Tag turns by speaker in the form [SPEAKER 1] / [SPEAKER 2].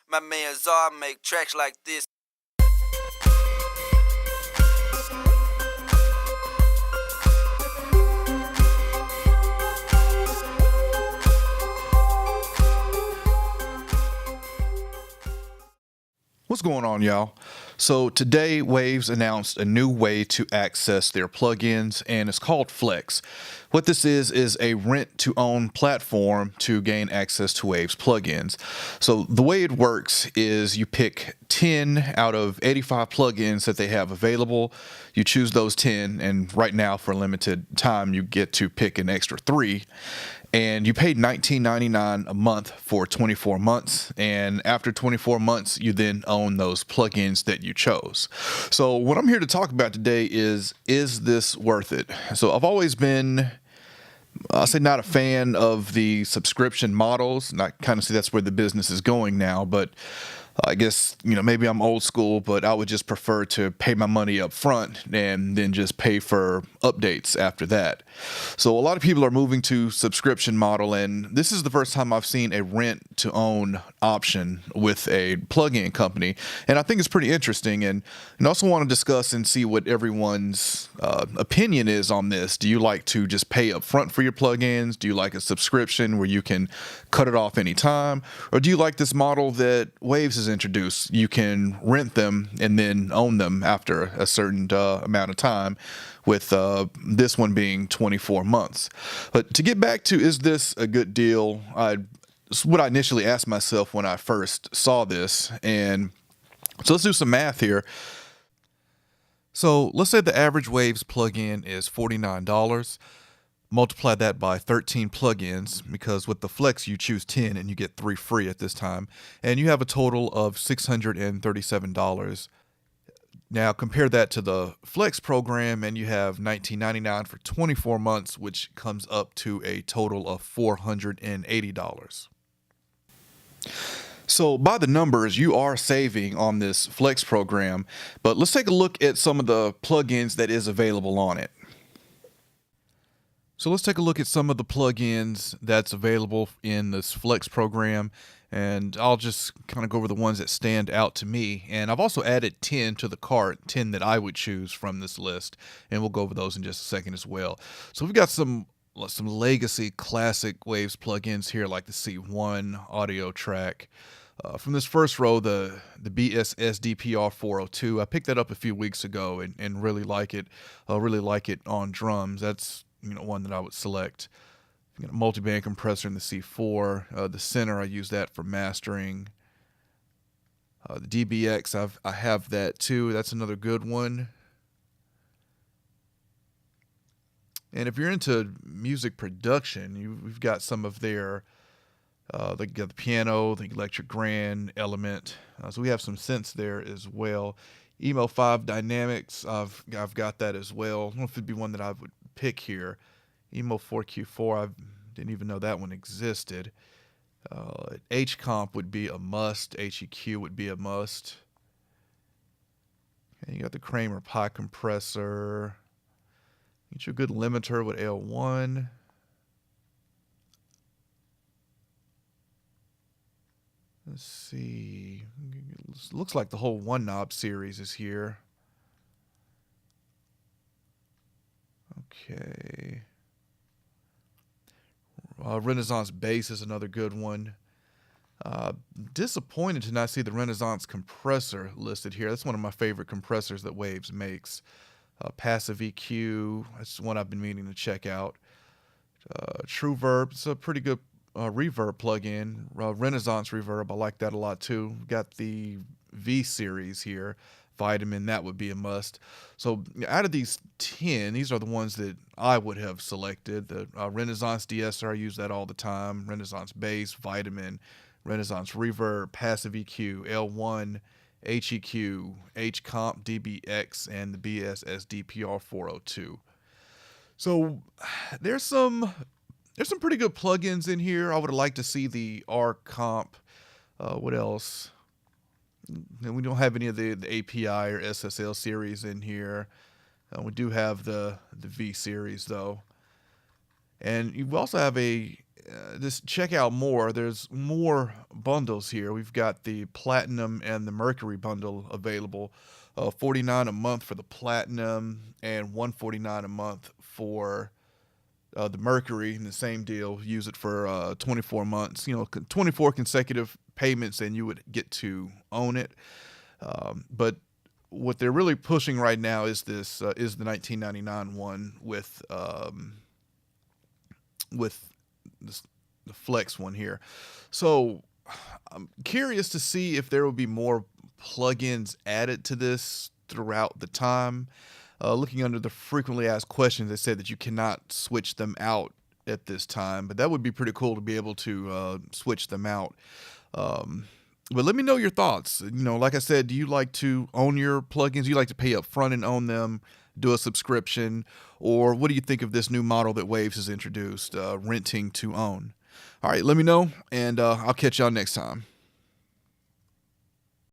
[SPEAKER 1] My man Czar make tracks like this.
[SPEAKER 2] What's going on, y'all? So today, Waves announced a new way to access their plugins, and it's called Flex. What this is a rent-to-own platform to gain access to Waves plugins. So the way it works is you pick 10 out of 85 plugins that they have available. You choose those 10, and right now, for a limited time, you get to pick an extra 3. And you paid $19.99 a month for 24 months. And after 24 months, you then own those plugins that you chose. So what I'm here to talk about today is this worth it? So I've always been, I'll say, not a fan of the subscription models. And I kind of see that's where the business is going now. But I guess, maybe I'm old school, but I would just prefer to pay my money up front and then just pay for updates after that. So a lot of people are moving to subscription model, and this is the first time I've seen a rent to own option with a plugin company. And I think it's pretty interesting, and also want to discuss and see what everyone's opinion is on this. Do you like to just pay up front for your plugins? Do you like a subscription where you can cut it off anytime? Or do you like this model that Waves is introduced? You can rent them and then own them after a certain amount of time, with this one being 24 months. But to get back to, is this a good deal? It's what I initially asked myself when I first saw this. And so let's do some math here. So let's say the average Waves plugin is $49. Multiply that by 13 plugins, because with the Flex you choose 10 and you get 3 free at this time, and you have a total of $637. Now compare that to the Flex program and you have $19.99 for 24 months, which comes up to a total of $480. So by the numbers, you are saving on this Flex program, but let's take a look at some of the plugins that is available on it. So let's take a look at some of the plugins that's available in this Flex program, and I'll just kind of go over the ones that stand out to me. And I've also added 10 to the cart, 10 that I would choose from this list, and we'll go over those in just a second as well. So we've got some legacy classic Waves plugins here, like the C1 audio track. From this first row, the BSS DPR 402, I picked that up a few weeks ago and really like it. Really like it on drums. That's one that I would select. You got a multi-band compressor in the C4. The center, I use that for mastering. The DBX, I have that too. That's another good one. And if you're into music production, we've got some of their, they got the piano, the electric grand element. So we have some synths there as well. Emo 5 Dynamics, I've got that as well. I don't know if it'd be one that I would pick here. Emo 4Q4, I didn't even know that one existed. H-Comp would be a must. HEQ would be a must. Okay, you got the Kramer Pi compressor. Get you a good limiter with L1. Let's see. Looks like the whole one knob series is here. Okay. Renaissance bass is another good one. Disappointed to not see the Renaissance compressor listed here. That's one of my favorite compressors that Waves makes. Passive EQ, that's one I've been meaning to check out. True Verb, it's a pretty good reverb plugin. Renaissance reverb, I like that a lot too. Got the V series here. Vitamin, that would be a must. So out of these 10, these are the ones that I would have selected. The Renaissance DSR, I use that all the time. Renaissance Bass, Vitamin, Renaissance Reverb, Passive EQ, L1, HEQ, H-Comp, DBX, and the BSS DPR 402. So there's some pretty good plugins in here. I would have liked to see the R-Comp. What else? And we don't have any of the API or SSL series in here. We do have the V series though. And you also have a just check out more. There's more bundles here. We've got the Platinum and the Mercury bundle available. $49 a month for the Platinum and $149 a month for the Mercury. And the same deal. Use it for 24 months. 24 consecutive payments, and you would get to own it. But what they're really pushing right now is this is the $19.99 one with this, the Flex one here. So I'm curious to see if there will be more plugins added to this throughout the time. Looking under the frequently asked questions, they said that you cannot switch them out at this time, but that would be pretty cool to be able to switch them out. But let me know your thoughts. Like I said, do you like to own your plugins? Do you like to pay up front and own them, do a subscription, or what do you think of this new model that Waves has introduced, renting to own? All right, let me know, and I'll catch y'all next time.